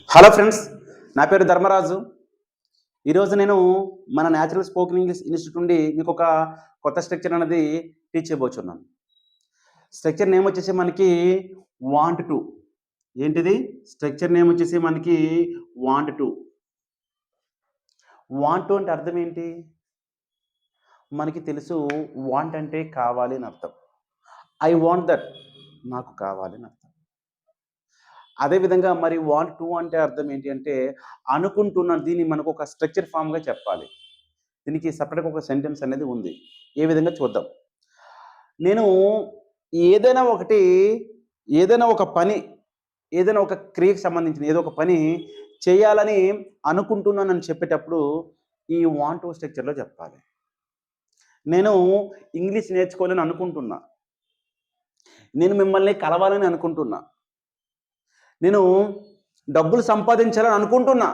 Hello friends, నా పేరు ధర్మరాజు. ఈరోజు నేను మన న్యాచురల్ స్పోకెన్ ఇంగ్లీష్ ఇన్స్టిట్యూట్ నుండి మీకు ఒక కొత్త స్ట్రక్చర్ అనేది టీచ్ చేయబోతున్నాను. స్ట్రక్చర్ నేమ్ వచ్చేసి మనకి వాంట్ టు. ఏంటిది? స్ట్రక్చర్ నేమ్ వచ్చేసి మనకి వాంట్ టు. వాంట్ టు అంటే అర్థం ఏంటి? మనకి తెలుసు, వాంట్ అంటే కావాలి అని అర్థం. ఐ వాంట్ దట్, నాకు కావాలి అని అర్థం. అదేవిధంగా మరి వాంట్ టు అంటే అర్థం ఏంటి అంటే అనుకుంటున్నాను. దీన్ని మనకు ఒక స్ట్రక్చర్ ఫామ్గా చెప్పాలి. దీనికి సపరేట్గా ఒక సెంటెన్స్ అనేది ఉంది. ఏ విధంగా చూద్దాం. నేను ఏదైనా ఒక పని, ఏదైనా ఒక క్రియకి సంబంధించిన ఏదో ఒక పని చేయాలని అనుకుంటున్నానని చెప్పేటప్పుడు ఈ వాంట్ టు స్ట్రక్చర్లో చెప్పాలి. నేను ఇంగ్లీష్ నేర్చుకోవాలని అనుకుంటున్నా, నేను మిమ్మల్ని కలవాలని అనుకుంటున్నా, నేను డబ్బులు సంపాదించాలని అనుకుంటున్నా,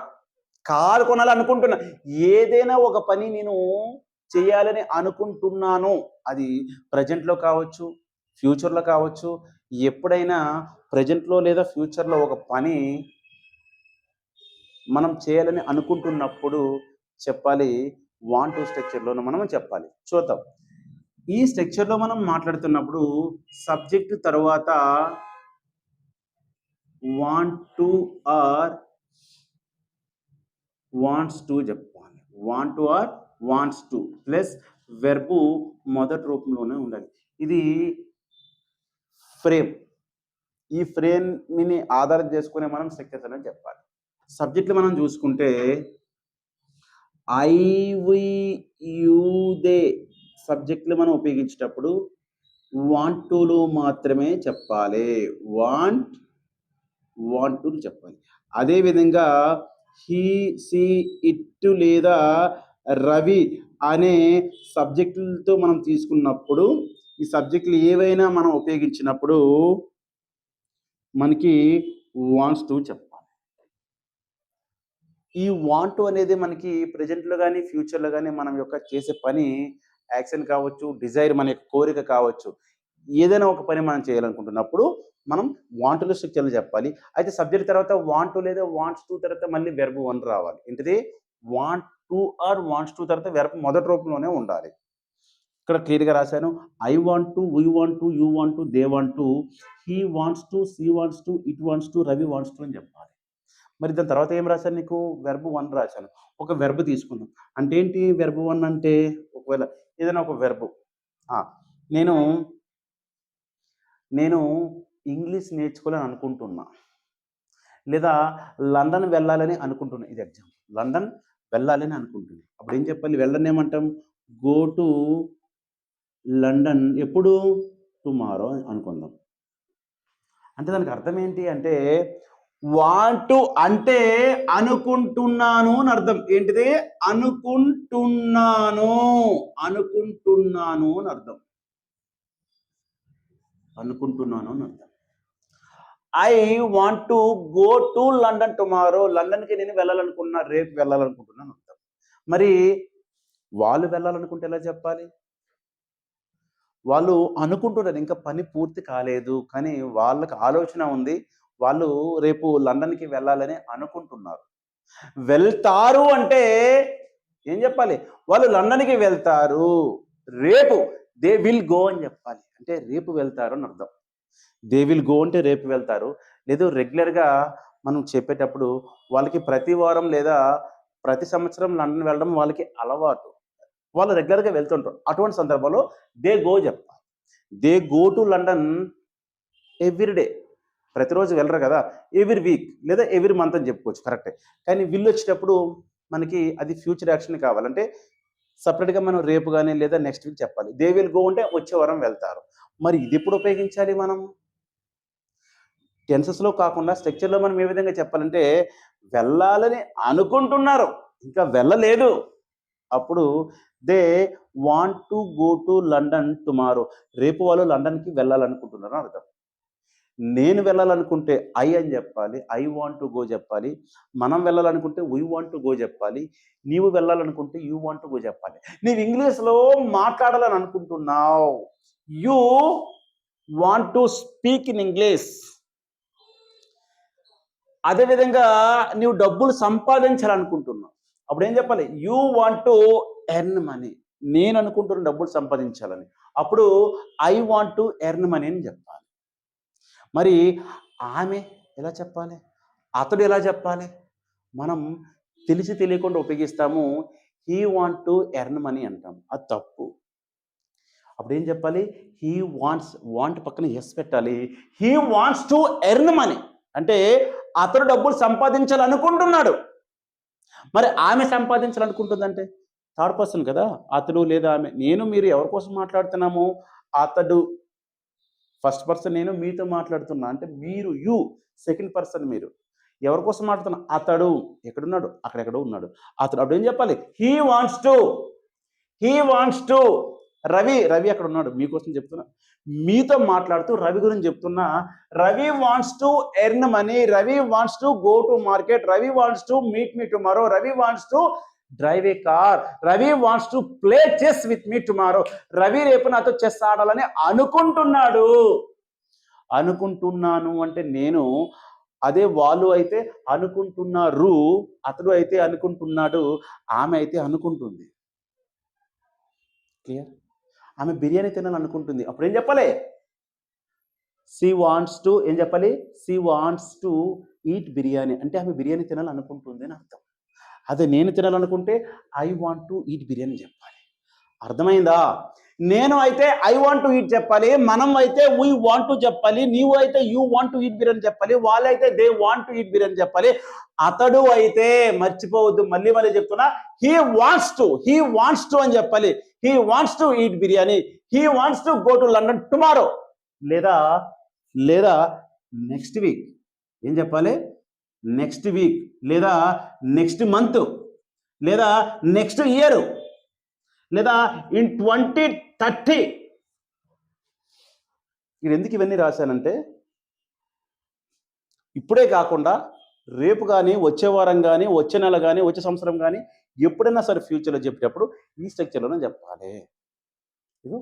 కారు కొనాలని అనుకుంటున్నా, ఏదైనా ఒక పని నేను చేయాలని అనుకుంటున్నాను. అది ప్రజెంట్లో కావచ్చు, ఫ్యూచర్లో కావచ్చు. ఎప్పుడైనా ప్రజెంట్లో లేదా ఫ్యూచర్లో ఒక పని మనం చేయాలని అనుకుంటున్నప్పుడు చెప్పాలి, వాంట్ టు స్ట్రక్చర్లోనే మనం చెప్పాలి. చూద్దాం. ఈ స్ట్రక్చర్లో మనం మాట్లాడుతున్నప్పుడు సబ్జెక్ట్ తర్వాత want to or wants to చెప్పాలి. Want to or wants to plus verb మొదటి రూపంలోనే ఉండాలి. ఇది ఫ్రేమ్. ఈ ఫ్రేమ్ని ఆధారం చేసుకునే మనం స్ట్రక్చర్స్ అనేది చెప్పాలి. సబ్జెక్టులు మనం చూసుకుంటే ఐ, వి, యూ, దే సబ్జెక్టులు మనం ఉపయోగించేటప్పుడు వాంట్ టులు మాత్రమే చెప్పాలి. వాంట్ టు చెప్పాలి. అదేవిధంగా హీ, సి, ఇట్ లేదా రవి అనే సబ్జెక్టులతో మనం తీసుకున్నప్పుడు, ఈ సబ్జెక్టులు ఏవైనా మనం ఉపయోగించినప్పుడు మనకి వాంట్స్ టు చెప్పాలి. ఈ వాంట్ టు అనేది మనకి ప్రజెంట్లో కానీ ఫ్యూచర్లో కానీ మనం యొక్క చేసే పని, యాక్షన్ కావచ్చు, డిజైర్, మన యొక్క కోరిక కావచ్చు, ఏదైనా ఒక పని మనం చేయాలనుకుంటున్నప్పుడు మనం వాంటుల స్ట్రక్చర్లు చెప్పాలి. అయితే సబ్జెక్ట్ తర్వాత వాంట్ టు లేదా వాంట్స్ టు తర్వాత మళ్ళీ వెర్బ్ వన్ రావాలి. ఏంటిది? Want to or wants to తర్వాత వెర్బ్ మొదటి రూపంలోనే ఉండాలి. ఇక్కడ క్లియర్గా రాశాను. I want to, we want to, you want to, they want to, he wants to, she wants to, it wants to, Ravi wants to అని చెప్పాలి. మరి దాని తర్వాత ఏం రాశాను? నీకు వెర్బ్ వన్ రాశాను. ఒక వెర్బ్ తీసుకుందాం. అంటే ఏంటి వెర్బ్ వన్ అంటే? ఒకవేళ ఏదైనా ఒక వెర్బ్, నేను ఇంగ్లీష్ నేర్చుకోవాలని అనుకుంటున్నా, లేదా లండన్ వెళ్ళాలని అనుకుంటున్నా. ఇది ఎగ్జాంపుల్. లండన్ వెళ్ళాలని అనుకుంటున్నా. అప్పుడు ఏం చెప్పాలి? వెళ్ళని ఏమంటాం? గో టు లండన్ ఎప్పుడు? టుమారో అనుకుందాం. అంటే దానికి అర్థం ఏంటి అంటే వాంట్ టు అంటే అనుకుంటున్నాను అని అర్థం. ఏంటిది? అనుకుంటున్నాను అని అర్థం. అనుకుంటున్నాను అని అర్థం. I want to go to London tomorrow. లండన్కి నేను వెళ్ళాలనుకున్నా, రేపు వెళ్ళాలనుకుంటున్నాను అర్థం. మరి వాళ్ళు వెళ్ళాలనుకుంటే ఎలా చెప్పాలి? వాళ్ళు అనుకుంటున్నారు, ఇంకా పని పూర్తి కాలేదు, కానీ వాళ్ళకి ఆలోచన ఉంది, వాళ్ళు రేపు లండన్కి వెళ్ళాలని అనుకుంటున్నారు. వెళ్తారు అంటే ఏం చెప్పాలి? వాళ్ళు లండన్కి వెళ్తారు, రేపు దే విల్ గో అని చెప్పాలి. అంటే రేపు వెళ్తారు అని అర్థం. దే విల్ గో అంటే రేపు వెళ్తారు. లేదు రెగ్యులర్గా మనం చెప్పేటప్పుడు వాళ్ళకి ప్రతి వారం లేదా ప్రతి సంవత్సరం లండన్ వెళ్ళడం వాళ్ళకి అలవాటు, వాళ్ళు రెగ్యులర్గా వెళ్తుంటారు. అటువంటి సందర్భంలో దే గో చెప్పాలి. They go to London every day. ప్రతిరోజు వెళ్ళరు కదా, ఎవ్రీ వీక్ లేదా ఎవ్రీ మంత్ అని చెప్పుకోవచ్చు, కరెక్టే. కానీ వీళ్ళు వచ్చేటప్పుడు మనకి అది ఫ్యూచర్ యాక్షన్ కావాలంటే సపరేట్గా మనం రేపు కానీ లేదా నెక్స్ట్ వీక్ చెప్పాలి. దే విల్ గో అంటే వచ్చే వారం వెళ్తారు. మరి ఇది ఎప్పుడు ఉపయోగించాలి మనం? టెన్సెస్లో కాకుండా స్ట్రక్చర్లో మనం ఏ విధంగా చెప్పాలంటే వెళ్ళాలని అనుకుంటున్నారు, ఇంకా వెళ్ళలేదు, అప్పుడు they want to go to London tomorrow. రేపు వాళ్ళు లండన్కి వెళ్ళాలనుకుంటున్నారు అర్థం. నేను వెళ్ళాలనుకుంటే ఐ అని చెప్పాలి, ఐ వాంట్ టు గో చెప్పాలి. మనం వెళ్ళాలనుకుంటే వీ వాంట్ టు గో చెప్పాలి. నీవు వెళ్ళాలనుకుంటే యూ వాంట్ టు గో చెప్పాలి. నీవు ఇంగ్లీష్లో మాట్లాడాలని అనుకుంటున్నావు, you want to speak in English. అదేవిధంగా నువ్వు డబ్బులు సంపాదించాలనుకుంటున్నావు. అప్పుడు ఏం చెప్పాలి? You want to earn money. నేను అనుకుంటున్న డబ్బులు సంపాదించాలని. అప్పుడు I want to earn money అని చెప్పాలి. మరి ఆమె ఎలా చెప్పాలి? అతడు ఎలా చెప్పాలి? మనం తెలిసి తెలియకుండా ఉపయోగిస్తాము. He want to earn money అంటాం. అది తప్పు. అప్పుడు ఏం చెప్పాలి? హీ వాంట్స్, వాంట్ పక్కన ఎస్ పెట్టాలి. He wants to earn money అంటే అతడు డబ్బులు సంపాదించాలనుకుంటున్నాడు. మరి ఆమె సంపాదించాలనుకుంటుందంటే థర్డ్ పర్సన్ కదా, అతడు లేదా ఆమె. నేను మీరు ఎవరి కోసం మాట్లాడుతున్నాము? అతడు ఫస్ట్ పర్సన్, నేను మీతో మాట్లాడుతున్నా అంటే మీరు, యూ సెకండ్ పర్సన్ మీరు. ఎవరి కోసం మాట్లాడుతున్నా? అతడు ఎక్కడున్నాడు? అక్కడెక్కడో ఉన్నాడు. అతడు. అప్పుడు ఏం చెప్పాలి? He wants to, he wants to. Ravi, Ravi అక్కడ ఉన్నాడు. మీకోసం చెప్తున్నా, మీతో మాట్లాడుతూ రవి గురించి చెప్తున్నా. Ravi wants to earn money, Ravi wants to go to market, Ravi wants to meet me tomorrow, Ravi wants to drive a car, Ravi wants to play chess with me tomorrow. Ravi రేపు నాతో చెస్ ఆడాలని అనుకుంటున్నాడు. అనుకుంటున్నాను అంటే నేను, అదే వాళ్ళు అయితే అనుకుంటున్నారు, అతడు అయితే అనుకుంటున్నాడు, ఆమె అయితే అనుకుంటుంది. క్లియర్? ఆమె బిర్యానీ తినాలనుకుంటుంది. అప్పుడు ఏం చెప్పాలి? షీ వాంట్స్ టు, ఏం చెప్పాలి? She wants to eat biryani అంటే ఆమె బిర్యానీ తినాలనుకుంటుంది అని అర్థం. అదే నేను తినాలనుకుంటే I want to eat biryani చెప్పాలి. అర్థమైందా? నేను అయితే ఐ వాంట్ టు ఈట్ చెప్పాలి, మనం అయితే వీ వాంట్ టు చెప్పాలి, నీవు అయితే you want to eat biryani చెప్పాలి, వాళ్ళైతే they want to eat biryani చెప్పాలి. అతడు అయితే మర్చిపోవద్దు, మళ్ళీ మళ్ళీ చెప్తున్నా, he wants to, he wants to అని చెప్పాలి. He wants to eat biryani, he wants to go to London tomorrow, లేదా లేదా నెక్స్ట్ వీక్. ఏం చెప్పాలి? నెక్స్ట్ వీక్, లేదా నెక్స్ట్ మంత్, లేదా నెక్స్ట్ ఇయర్, లేదా ఇన్ 2030. ఇది ఎందుకు ఇవన్నీ రాశానంటే, ఇప్పుడే కాకుండా రేపు కానీ, వచ్చే వారం కానీ, వచ్చే నెల కానీ, వచ్చే సంవత్సరం కానీ, ఎప్పుడైనా సరే ఫ్యూచర్లో చెప్పేటప్పుడు ఈ స్ట్రక్చర్లోనే చెప్పాలి. ఇదో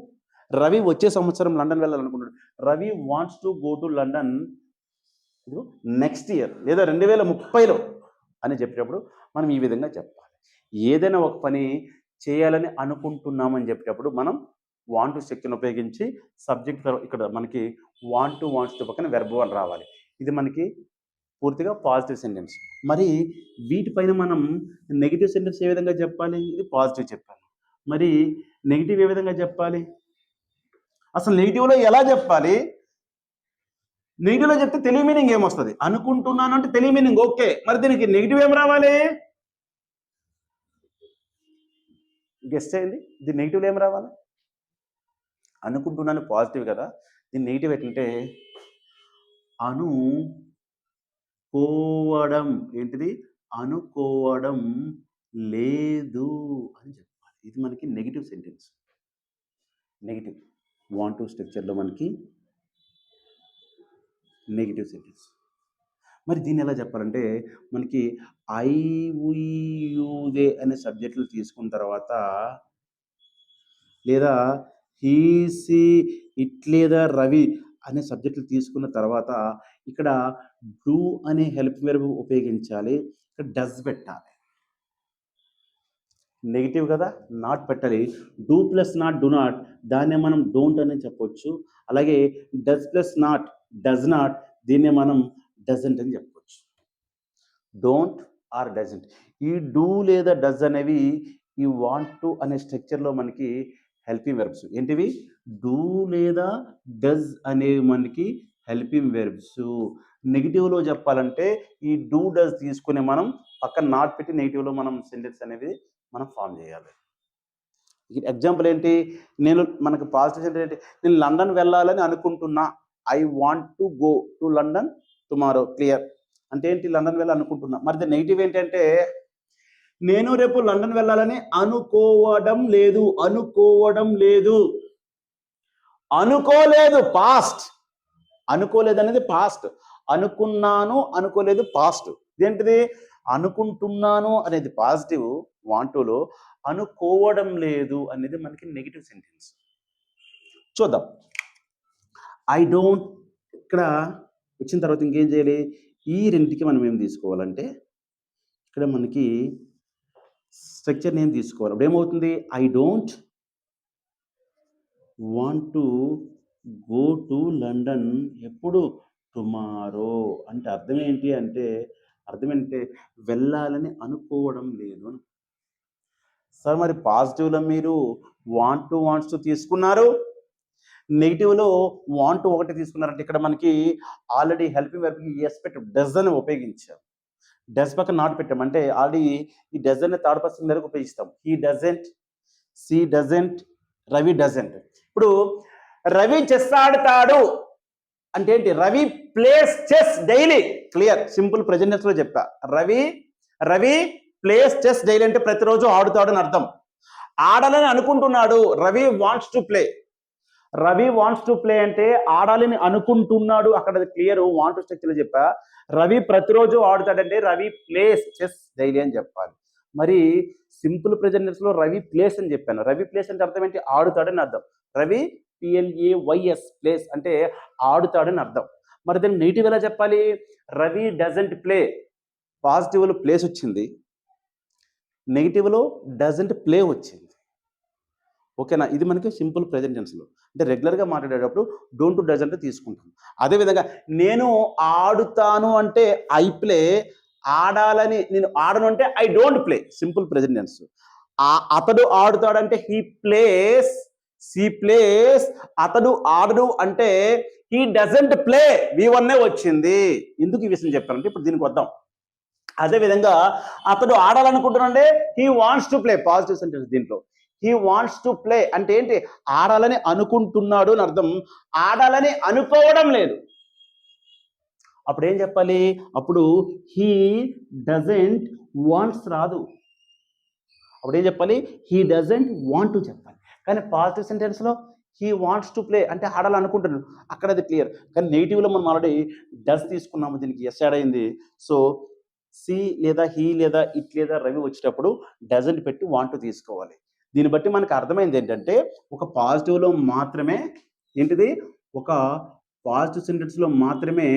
రవి వచ్చే సంవత్సరం లండన్ వెళ్ళాలనుకుంటున్నాడు. Ravi wants to go to London next year, లేదా 2030లో అని చెప్పేటప్పుడు మనం ఈ విధంగా చెప్పాలి. ఏదైనా ఒక పని చేయాలని అనుకుంటున్నామని చెప్పేటప్పుడు మనం వాంట్ టు స్ట్రక్చర్ని ఉపయోగించి సబ్జెక్ట్ ఇక్కడ మనకి వాంట్ టు, వాంట్స్ టు పక్కన వెర్బ్ వన్ రావాలి. ఇది మనకి పూర్తిగా పాజిటివ్ సెంటెన్స్. మరి వీటిపైన మనం నెగిటివ్ సెంటెన్స్ ఏ విధంగా చెప్పాలి? ఇది పాజిటివ్ చెప్పాను. మరి నెగిటివ్ ఏ విధంగా చెప్పాలి? అసలు నెగిటివ్లో ఎలా చెప్పాలి? నెగిటివ్లో చెప్తే తెలియ మీనింగ్ ఏమొస్తుంది? అనుకుంటున్నాను అంటే తెలియ మీనింగ్ ఓకే. మరి దీనికి నెగిటివ్ ఏం రావాలి? గెస్ చేయండి. దీని నెగిటివ్లో ఏం రావాలి? అనుకుంటున్నాను పాజిటివ్ కదా, దీని నెగిటివ్ ఏంటంటే అనుకోవడం. ఏంటిది? అనుకోవడం లేదు అని చెప్పాలి. ఇది మనకి negative sentence. Negative want to స్ట్రక్చర్లో మనకి నెగిటివ్ సెంటెన్స్. మరి దీన్ని ఎలా చెప్పాలంటే, మనకి ఐ, వి, యు, దే అనే సబ్జెక్టులు తీసుకున్న తర్వాత, లేదా హీ, సి, ఇట్ లేదా రవి అనే సబ్జెక్టులు తీసుకున్న తర్వాత ఇక్కడ డూ అనే హెల్ప్ వెర్బ్ ఉపయోగించాలి. ఇక్కడ డస్ పెట్టాలి. నెగిటివ్ కదా, నాట్ పెట్టాలి. Do plus not, do not, దాన్నే మనం డోంట్ అని చెప్పొచ్చు. అలాగే does plus not, does not, దీన్నే మనం డజంట్ అని చెప్పొచ్చు. Don't or doesn't. ఈ డూ లేదా డస్ అనేవి ఈ వాంట్ టు అనే స్ట్రక్చర్లో మనకి హెల్పింగ్ వెర్బ్స్. ఏంటివి? డూ లేదా డస్ అనేవి మనకి హెల్పింగ్ వెర్బ్స్. నెగిటివ్లో చెప్పాలంటే ఈ డూ డస్ తీసుకుని మనం పక్కన నాట్ పెట్టి నెగిటివ్లో మనం సెంటెన్స్ అనేది మనం ఫామ్ చేయాలి. ఎగ్జాంపుల్ ఏంటి? మనకు పాజిటివ్ సెంటెన్స్ ఏంటి? నేను లండన్ వెళ్ళాలని అనుకుంటున్నా. I want to go to London tomorrow. Clear? అంటే ఏంటి? లండన్ వెళ్ళాలనుకుంటున్నా. మరి నెగిటివ్ ఏంటంటే నేను రేపు లండన్ వెళ్ళాలని అనుకోవడం లేదు. అనుకోవడం లేదు, అనుకోలేదు పాస్ట్. అనుకోలేదు అనేది పాస్ట్. అనుకున్నాను, అనుకోలేదు పాస్ట్. ఇదేంటిది? అనుకుంటున్నాను అనేది పాజిటివ్ వాంటులో, అనుకోవడం లేదు అనేది మనకి నెగిటివ్ సెంటెన్స్. చూద్దాం. ఐ డోంట్ ఇక్కడ వచ్చిన తర్వాత ఇంకేం చేయాలి? ఈ రెండిటికి మనం ఏం తీసుకోవాలంటే ఇక్కడ మనకి స్ట్రక్చర్ నేమ్ తీసుకోవాలి. అప్పుడు ఏమవుతుంది, I don't want to go to London ఎప్పుడు, టుమారో. అంటే అర్థం ఏంటంటే వెళ్ళాలని అనుకోవడం లేదు అని. సార్ మరి పాజిటివ్లో మీరు వాంట్స్ టు తీసుకున్నారు, నెగిటివ్లో వాంట్ ఒకటి తీసుకున్నారంటే ఇక్కడ మనకి ఆల్రెడీ హెల్పింగ్ వర్బ్కి ఎస్ పెట్టాం, డస్ అని ఉపయోగించాం. డస్ పక్కన నాట్ పెట్టాం అంటే ఆల్రెడీ ఈ డస్ అనే థర్డ్ పర్సన్ దగ్గరకు ఉపయోగిస్తాం. He doesn't, she doesn't, Ravi doesn't. ఇప్పుడు రవి చెస్ ఆడతాడు అంటే ఏంటి, Ravi plays chess daily. Clear, simple present లో చెప్పా. రవి ప్లేస్ చెస్ డైలీ అంటే ప్రతిరోజు ఆడుతాడు అని అర్థం. ఆడాలని అనుకుంటున్నాడు, Ravi wants to play. Ravi wants to play అంటే ఆడాలని అనుకుంటున్నాడు, అక్కడ క్లియర్ వాంట్ టు స్ట్రక్చర్ చెప్పా. రవి ప్రతిరోజు ఆడుతాడంటే రవి ప్లేస్ చెస్ డైలీ అని చెప్పాలి. మరి సింపుల్ ప్రెజెంట్ లో రవి ప్లేస్ అని చెప్పాను. రవి ప్లేస్ అంటే అర్థం ఏంటి, ఆడుతాడని అర్థం. రవి PLAYS ప్లేస్ అంటే ఆడుతాడని అర్థం. మరి దాన్ని నెగిటివ్ ఎలా చెప్పాలి, రవి డజంట్ ప్లే. పాజిటివ్లో ప్లేస్ వచ్చింది, నెగిటివ్లో డజంట్ ప్లే వచ్చింది. ఓకేనా, ఇది మనకి సింపుల్ ప్రెజెంట్ టెన్స్లో. అంటే రెగ్యులర్గా మాట్లాడేటప్పుడు డోంట్ టు డజంట్ తీసుకుంటాం. అదేవిధంగా నేను ఆడుతాను అంటే ఐ ప్లే, ఆడాలని నేను ఆడను అంటే I don't play, simple present tense. అతడు ఆడుతాడంటే హీ ప్లేస్, సీ ప్లేస్. అతడు ఆడడు అంటే హీ డజంట్ ప్లే, V1 వచ్చింది. ఎందుకు ఈ విషయం చెప్పానంటే ఇప్పుడు దీనికి వద్దాం. అదేవిధంగా అతడు ఆడాలనుకుంటున్నాడే he wants to play, positive sentence. దీంట్లో హీ వాంట్స్ టు ప్లే అంటే ఏంటి, ఆడాలని అనుకుంటున్నాడు అని అర్థం. ఆడాలని అనుకోవడం లేదు. అప్పుడు ఏం చెప్పాలి, అప్పుడు హీ డజంట్ వాంట్స్ రాదు. అప్పుడు ఏం చెప్పాలి, హీ డజంట్ వాంట్ టు చెప్పాలి. కానీ పాజిటివ్ సెంటెన్స్లో హీ వాంట్స్ టు ప్లే అంటే ఆడాలనుకుంటున్నాడు, అక్కడ అది క్లియర్. కానీ నెగిటివ్లో మనం ఆల్రెడీ డస్ తీసుకున్నాము, దీనికి ఎస్ యాడ్ అయింది. సో సి లేదా హీ లేదా ఇట్ లేదా రవి వచ్చేటప్పుడు డజంట్ పెట్టి వాంట్ తీసుకోవాలి. దీన్ని బట్టి మనకు అర్థమైంది ఏంటంటే ఒక పాజిటివ్లో మాత్రమే ఏంటిది, ఒక పాజిటివ్ సెంటెన్స్లో మాత్రమే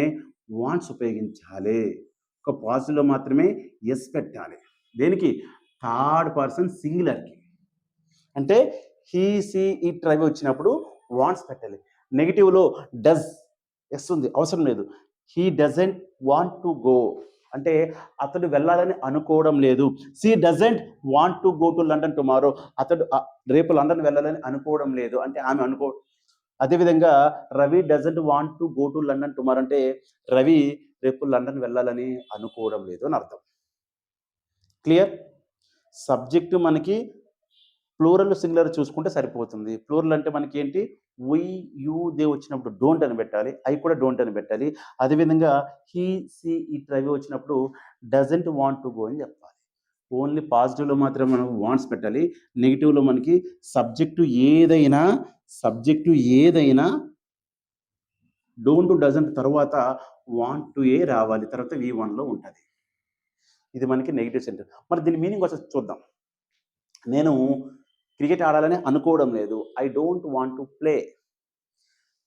వాంట్స్ ఉపయోగించాలి, ఒక పాజిటివ్లో మాత్రమే ఎస్ పెట్టాలి. దేనికి, థర్డ్ పర్సన్ సింగులర్కి. అంటే హీ సి ఇట్ రవి వచ్చినప్పుడు వాంట్స్ పెట్టాలి. నెగిటివ్లో డస్ ఎస్ ఉంది, అవసరం లేదు. He doesn't want to go అంటే అతడు వెళ్ళాలని అనుకోవడం లేదు. She doesn't want to go to London tomorrow, అతడు రేపు లండన్ వెళ్ళాలని అనుకోవడం లేదు అంటే ఆమె అనుకో. అదేవిధంగా Ravi doesn't want to go to London tomorrow అంటే రవి రేపు లండన్ వెళ్ళాలని అనుకోవడం లేదు అని అర్థం. క్లియర్. సబ్జెక్టు మనకి ప్లూరల్ సింగులర్ చూసుకుంటే సరిపోతుంది. ప్లూరల్ అంటే మనకి ఏంటి, వి యూ దే వచ్చినప్పుడు డోంట్ అని పెట్టాలి, ఐ కూడా డోంట్ అని పెట్టాలి. అదేవిధంగా హీ సి ఇట్ రవి వచ్చినప్పుడు డజంట్ వాంట్ టు గో అని చెప్పాలి. ఓన్లీ పాజిటివ్లో మాత్రం మనం వాంట్స్ పెట్టాలి. నెగిటివ్లో మనకి సబ్జెక్టు ఏదైనా డోంట్ డజంట్ తర్వాత వాంట్ టు ఏ రావాలి, తర్వాత V1లో ఉంటుంది. ఇది మనకి నెగిటివ్ సెంటెన్స్. మరి దీని మీనింగ్ వచ్చి చూద్దాం. నేను క్రికెట్ ఆడాలని అనుకోవడం లేదు, I don't want to play.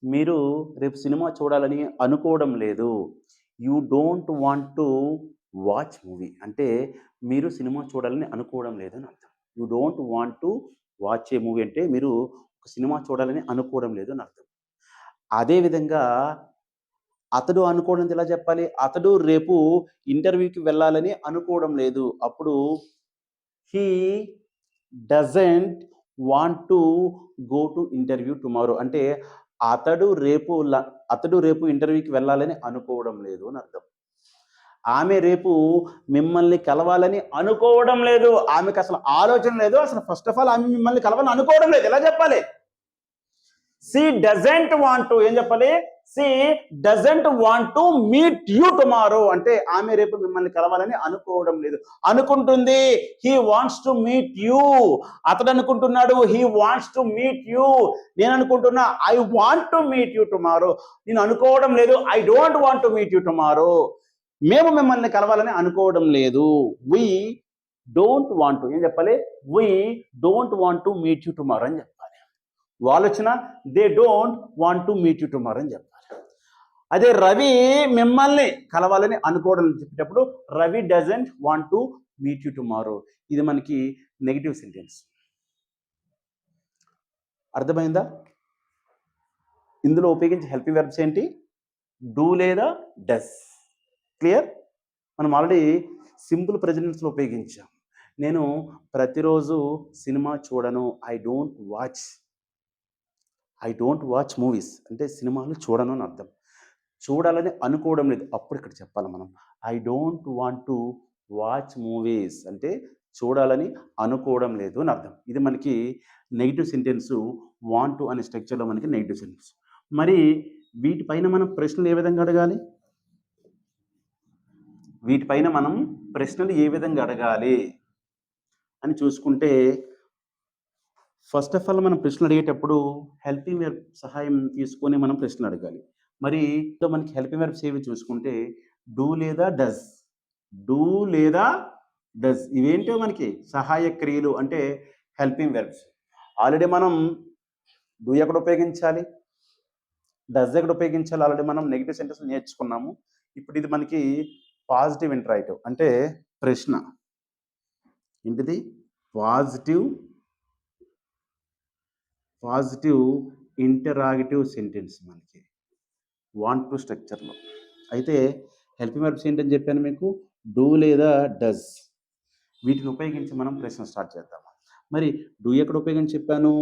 మీరు రేపు సినిమా చూడాలని అనుకోవడం లేదు, you don't want to watch movie అంటే మీరు సినిమా చూడాలని అనుకోవడం లేదు అని అర్థం. You don't want to watch A movie అంటే మీరు ఒక సినిమా చూడాలని అనుకోవడం లేదు అని అర్థం. అదేవిధంగా అతడు అనుకోవడం ఎలా చెప్పాలి, అతడు రేపు ఇంటర్వ్యూకి వెళ్ళాలని అనుకోవడం లేదు, అప్పుడు he doesn't want to go to interview tomorrow అంటే అతడు రేపు ఇంటర్వ్యూకి వెళ్ళాలని అనుకోవడం లేదు అని అర్థం. ఆమె రేపు మిమ్మల్ని కలవాలని అనుకోవడం లేదు, ఆమెకు అసలు ఆలోచన లేదు, అసలు ఫస్ట్ ఆఫ్ ఆల్ ఆమె మిమ్మల్ని కలవాలని అనుకోవడం లేదు. ఎలా చెప్పాలి, she doesn't want to, ఏం చెప్పాలి, she doesn't want to meet you tomorrow అంటే ఆమె రేపు మిమ్మల్ని కలవాలని అనుకోవడం లేదు, అనుకుంటుంది he wants to meet you. అతడు అనుకుంటున్నాడు he wants to meet you. నేను అనుకుంటున్నా I want to meet you tomorrow. నేను అనుకోవడం లేదు I don't want to meet you tomorrow. మేము మిమ్మల్ని కలవాలని అనుకోవడం లేదు, we don't want to, ఏం చెప్పాలి, we don't want to meet you tomorrow అని చెప్పాలి. వాళ్ళు వచ్చిన they don't want to meet you tomorrow అని చెప్పాలి. అదే రవి మిమ్మల్ని కలవాలని అనుకోవడం చెప్పేటప్పుడు Ravi doesn't want to meet you tomorrow. ఇది మనకి నెగిటివ్ సెంటెన్స్. అర్థమైందా? ఇందులో ఉపయోగించే హెల్పింగ్ వెర్బ్స్ ఏంటి? Do or does. క్లియర్? మనం ఆల్రెడీ సింపుల్ ప్రెజెంట్స్లో ఉపయోగించాం. నేను ప్రతిరోజు సినిమా చూడను. ఐ డోంట్ వాచ్ మూవీస్ అంటే సినిమాలు చూడను అని అర్థం. చూడాలని అనుకోవడం లేదు. అప్పుడు ఇక్కడ చెప్పాలి మనం. I don't want to watch movies అంటే చూడాలని అనుకోవడం లేదు అని అర్థం. ఇది మనకి నెగిటివ్ సెంటెన్స్. వాంట్ టు అనే స్ట్రక్చర్లో మనకి నెగిటివ్ సెంటెన్స్. మరి వీటిపైన మనం ప్రశ్నలు ఏ విధంగా అడగాలి? వీటిపైన మనం ప్రశ్నలు ఏ విధంగా అడగాలి అని చూసుకుంటే, ఫస్ట్ ఆఫ్ ఆల్ మనం ప్రశ్నలు అడిగేటప్పుడు హెల్పింగ్ వెర్బ్ సహాయం తీసుకొని మనం ప్రశ్నలు అడగాలి. మరి మనకి హెల్పింగ్ వెర్బ్స్ ఏవి చూసుకుంటే do or does. Do or does ఇవేంటో మనకి సహాయ క్రియలు అంటే హెల్పింగ్ వెర్బ్స్. ఆల్రెడీ మనం డూ ఎక్కడ ఉపయోగించాలి, డస్ ఎక్కడ ఉపయోగించాలి ఆల్రెడీ మనం నెగిటివ్ సెంటెన్స్ నేర్చుకున్నాము. ఇప్పుడు ఇది మనకి పాజిటివ్ ఇంటరాక్టివ్ అంటే ప్రశ్న. ఏంటిది? పాజిటివ్ ఇంటరాగేటివ్ సెంటెన్స్ మనకి వాంట్ టు స్ట్రక్చర్లో. అయితే హెల్పింగ్ వెర్బ్స్ ఏంటని చెప్పాను మీకు, డూ లేదా డస్. వీటిని ఉపయోగించి మనం ప్రశ్న స్టార్ట్ చేద్దాం. మరి డూ ఎక్కడ ఉపయోగించి చెప్పాను?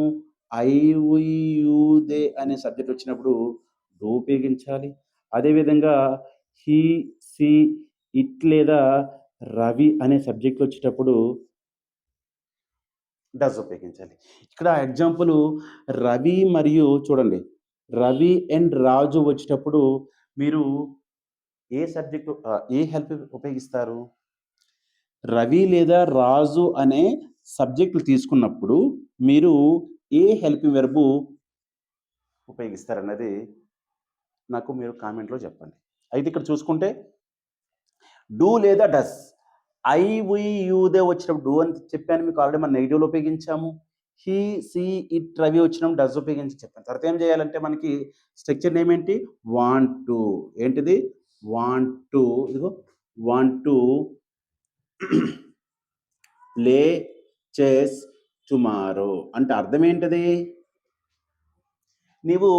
ఐ వి యూ దే అనే సబ్జెక్ట్ వచ్చినప్పుడు డూ ఉపయోగించాలి. అదేవిధంగా హీ సి ఇట్ లేదా రవి అనే సబ్జెక్ట్ వచ్చేటప్పుడు డస్ ఉపయోగించాలి. ఇక్కడ ఎగ్జాంపుల్ రవి మరియు చూడండి, రవి అండ్ రాజు వచ్చేటప్పుడు మీరు ఏ సబ్జెక్టు ఏ హెల్ప్ ఉపయోగిస్తారు? రవి లేదా రాజు అనే సబ్జెక్టులు తీసుకున్నప్పుడు మీరు ఏ హెల్పింగ్ వెర్బ్ ఉపయోగిస్తారన్నది నాకు మీరు కామెంట్లో చెప్పండి. అయితే ఇక్కడ చూసుకుంటే do or does. I we you they వచ్చినప్పుడు డూ అని చెప్పాను మీకు ఆల్రెడీ మనం నెగిటివ్లో ఉపయోగించాము. హీ సి ఇట్ రవి వచ్చినప్పుడు డస్ ఉపయోగించి చెప్పాను. తర్వాత ఏం చేయాలంటే మనకి స్ట్రక్చర్ నేమ్ ఏంటి? Want to. ఏంటిది? Want to. ఇదిగో want to play chess tomorrow అంటే అర్థం ఏంటిది? నీవు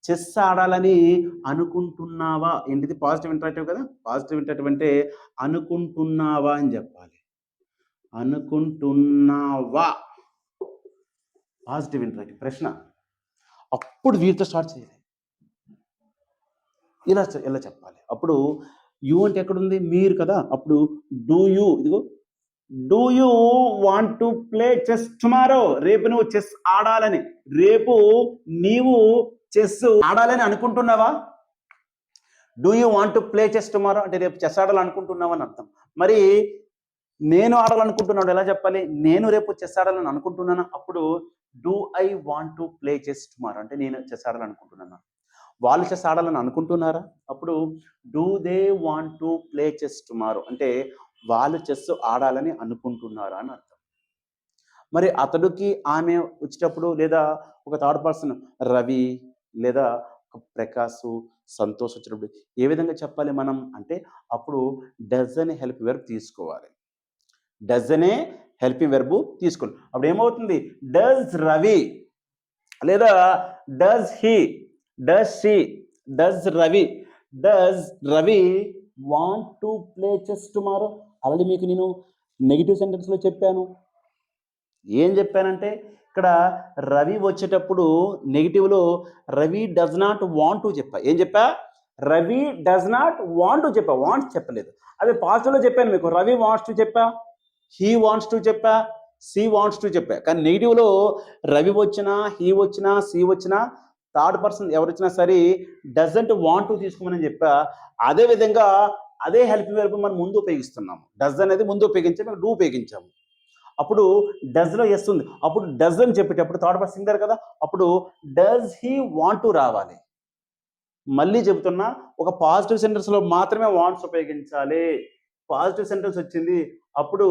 చెస్ ఆడాలని అనుకుంటున్నావా? ఏంటిది? పాజిటివ్ ఇంటరాక్టివ్ కదా. పాజిటివ్ ఇంటరాక్టివ్ అంటే అనుకుంటున్నావా అని చెప్పాలి. అనుకుంటున్నావా పాజిటివ్ ఇంటరాక్టివ్ ప్రశ్న. అప్పుడు వీటితో స్టార్ట్ చేయాలి. ఇలా చెప్పాలి. అప్పుడు యూ అంటే ఎక్కడుంది? మీరు కదా. అప్పుడు డూ యూ. ఇదిగో do you want to play chess tomorrow. రేపు నువ్వు చెస్ ఆడాలని, రేపు నీవు చెస్ ఆడాలని అనుకుంటున్నావా? Do you want to play chess tomorrow అంటే రేపు చెస్ ఆడాలనుకుంటున్నావా అని అర్థం. మరి నేను ఆడాలనుకుంటున్నాడు ఎలా చెప్పాలి? నేను రేపు చెస్ ఆడాలని అనుకుంటున్నాను. అప్పుడు do I want to play chess tomorrow అంటే నేను చెస్ ఆడాలనుకుంటున్నాను. వాళ్ళు చెస్ ఆడాలని అనుకుంటున్నారా? అప్పుడు do they want to play chess tomorrow అంటే వాళ్ళు చెస్ ఆడాలని అనుకుంటున్నారా అని అర్థం. మరి అతడికి ఆమె వచ్చేటప్పుడు లేదా ఒక థర్డ్ పర్సన్ రవి లేదా ప్రకాష్ సంతోష్ వచ్చినప్పుడు ఏ విధంగా చెప్పాలి మనం అంటే అప్పుడు డస్ అనే హెల్ప్ వెర్బ్ తీసుకోవాలి. డస్ అనే హెల్పింగ్ వెర్బ్ తీసుకోండి. అప్పుడు ఏమవుతుంది? డస్ రవి లేదా does he, does she, does Ravi want to play chess tomorrow. Already మీకు నేను నెగిటివ్ సెంటెన్స్లో చెప్పాను. ఏం చెప్పానంటే ఇక్కడ రవి వచ్చేటప్పుడు నెగిటివ్లో Ravi does not want to చెప్పా. ఏం చెప్పా? Ravi does not want to చెప్పా, వాంట్స్ చెప్పలేదు. అదే పాజిటివ్లో చెప్పాను మీకు, రవి వాంట్స్ టు చెప్పా, హీ వాంట్స్ టు చెప్పా, సి వాంట్స్ టు చెప్పా. కానీ నెగిటివ్లో రవి వచ్చినా, హీ వచ్చినా, సి వచ్చినా, థర్డ్ పర్సన్ ఎవరు వచ్చినా సరే డజంట్ వాంట్ టు తీసుకోమని చెప్పా. అదేవిధంగా అదే హెల్పింగ్ వెర్బ్ మనం ముందు ఉపయోగిస్తున్నాము. డస్ అనేది ముందు ఉపయోగించాము, డూ ఉపయోగించాము. అప్పుడు డస్లో ఎస్ ఉంది. అప్పుడు డస్ అని చెప్పేటప్పుడు థర్డ్ పర్సన్ సింగర్ కదా. అప్పుడు డస్ హీ వాంట్ టు రావాలి. మళ్ళీ చెబుతున్నా, ఒక పాజిటివ్ సెంటెన్స్లో మాత్రమే వాంట్స్ ఉపయోగించాలి. పాజిటివ్ సెంటెన్స్ వచ్చింది అప్పుడు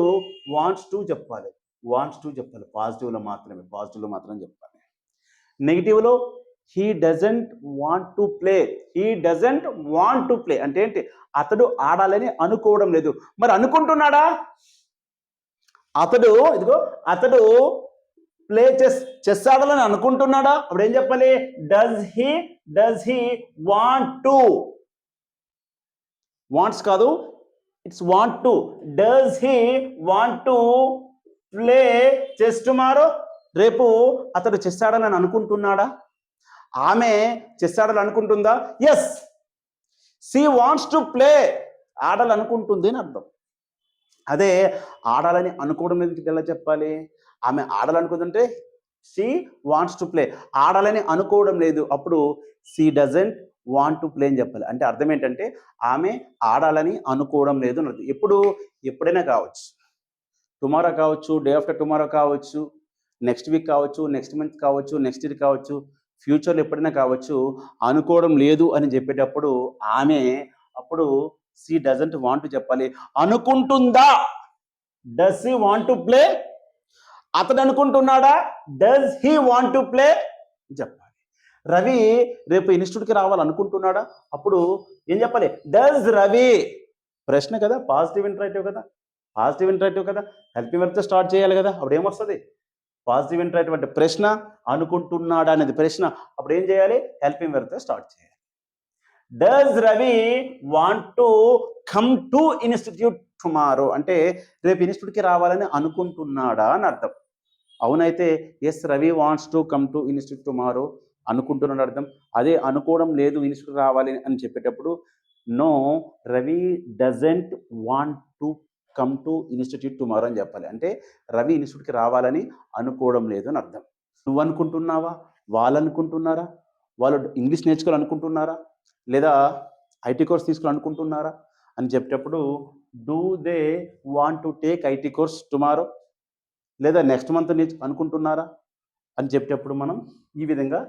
వాంట్స్ టు చెప్పాలి. పాజిటివ్లో మాత్రమే చెప్పాలి. నెగిటివ్లో he doesn't want to play. He doesn't want to play అంటే ఏంటి? అతడు ఆడాలని అనుకోవడం లేదు. మరి అనుకుంటున్నాడా? అతడు ప్లే చెస్ ఆడాలని అనుకుంటున్నాడా? అప్పుడు ఏం చెప్పాలి? Does he want to. Wants కాదు, it's want to. Does he want to play chess tomorrow? రేపు అతడు చెస్ ఆడాలని అనుకుంటున్నాడా? ఆమె చెస్ ఆడాలని అనుకుంటుందా? Yes, she wants to play. ఆడాలనుకుంటుంది అని అర్థం. అదే ఆడాలని అనుకోవడం ఎందుకు ఎలా చెప్పాలి? ఆమె ఆడాలనుకుంటుంటే షీ వాంట్స్ టు ప్లే. ఆడాలని అనుకోవడం లేదు, అప్పుడు she doesn't want to play అని చెప్పాలి. అంటే అర్థం ఏంటంటే ఆమె ఆడాలని అనుకోవడం లేదు అని అర్థం. ఎప్పుడైనా కావచ్చు, టుమారో కావచ్చు, డే ఆఫ్టర్ టుమారో కావచ్చు, నెక్స్ట్ వీక్ కావచ్చు, నెక్స్ట్ మంత్ కావచ్చు, నెక్స్ట్ ఇయర్ కావచ్చు, ఫ్యూచర్లో ఎప్పుడైనా కావచ్చు. అనుకోవడం లేదు అని చెప్పేటప్పుడు ఆమె అప్పుడు షీ డజంట్ వాంట్ టు చెప్పాలి. అనుకుంటుందా? Does he want to play? అతడు అనుకుంటున్నాడా? Does he want to play చెప్పాలి. రవి రేపు ఇన్స్టిట్యూట్కి రావాలనుకుంటున్నాడా? అప్పుడు ఏం చెప్పాలి? డస్ రవి. ప్రశ్న కదా, పాజిటివ్ ఇంటరాక్టివ్ కదా. పాజిటివ్ ఇంటరాక్టివ్ కదా, హెల్పింగ్ వర్బ్తో స్టార్ట్ చేయాలి కదా. అప్పుడు ఏమొస్తుంది? పాజిటివ్ ఇంటరాక్టివ్ అంటే ప్రశ్న, అనుకుంటున్నాడా అనేది ప్రశ్న. అప్పుడు ఏం చేయాలి? హెల్పింగ్ వర్బ్తో స్టార్ట్ చేయాలి. Does Ravi want to come to institute tomorrow అంటే రేపు ఇన్స్టిట్యూట్కి రావాలని అనుకుంటున్నాడా అని అర్థం. అవునైతే yes, Ravi wants to come to institute tomorrow, అనుకుంటున్నాడు అర్థం. అదే అనుకోవడం లేదు, ఇన్స్టిట్యూట్ రావాలి అని చెప్పేటప్పుడు no, Ravi doesn't want to come to institute tomorrow అని చెప్పాలి. అంటే రవి ఇన్స్టిట్యూట్కి రావాలని అనుకోవడం లేదు అని అర్థం. నువ్వు అనుకుంటున్నావా? వాళ్ళు అనుకుంటున్నారా? వాళ్ళు ఇంగ్లీష్ నేర్చుకోవాలనుకుంటున్నారా? లేదా ఐటీ కోర్స్ తీసుకోవాలనుకుంటున్నారా అని చెప్పేటప్పుడు do they want to take IT course tomorrow, లేదా నెక్స్ట్ మంత్ అనుకుంటున్నారా అని చెప్పేటప్పుడు మనం ఈ విధంగా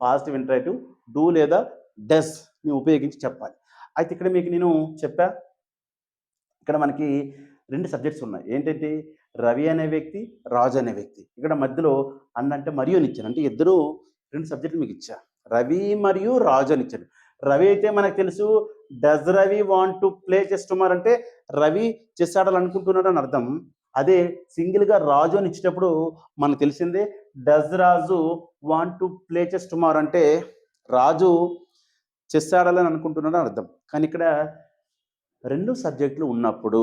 పాజిటివ్ ఇంటరాక్టివ్ డూ లేదా డస్ని ఉపయోగించి చెప్పాలి. అయితే ఇక్కడ మీకు నేను చెప్పా, ఇక్కడ మనకి 2 సబ్జెక్ట్స్ ఉన్నాయి. ఏంటంటే రవి అనే వ్యక్తి, రాజు అనే వ్యక్తి. ఇక్కడ మధ్యలో అంటే మరియు అని ఇచ్చాను. అంటే ఇద్దరు 2 సబ్జెక్టులు మీకు ఇచ్చా, రవి మరియు రాజు అని ఇచ్చాను. రవి అయితే మనకు తెలుసు, does Ravi want to play chess tomorrow అంటే రవి చెస్ ఆడాలనుకుంటున్నాడు అని అర్థం. అదే సింగిల్గా రాజు అని ఇచ్చేటప్పుడు మనకు తెలిసిందే, does Raju want to play chess tomorrow అంటే రాజు చెస్ ఆడాలని అనుకుంటున్నాడు అని అర్థం. కానీ ఇక్కడ 2 సబ్జెక్టులు ఉన్నప్పుడు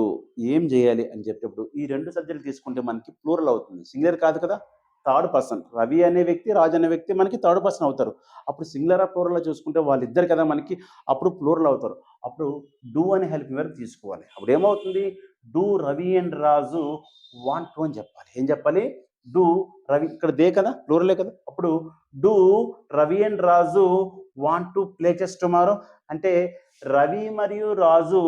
ఏం చేయాలి అని చెప్పేటప్పుడు ఈ 2 సబ్జెక్టులు తీసుకుంటే మనకి ప్లూరల్ అవుతుంది, సింగులర్ కాదు కదా. థర్డ్ పర్సన్ రవి అనే వ్యక్తి, రాజు అనే వ్యక్తి మనకి థర్డ్ పర్సన్ అవుతారు. అప్పుడు సింగులర్ ప్లూరల్ చూసుకుంటే వాళ్ళిద్దరు కదా మనకి, అప్పుడు ప్లూరల్ అవుతారు. అప్పుడు డూ అనే హెల్పింగ్ వర్బ్ తీసుకోవాలి. అప్పుడు ఏమవుతుంది? Do Ravi and Raju want to అని చెప్పాలి. ఏం చెప్పాలి? డూ రవి, ఇక్కడ దే కదా, ప్లూరలే కదా. అప్పుడు do Ravi and Raju want to play chess tomorrow అంటే రవి మరియు రాజు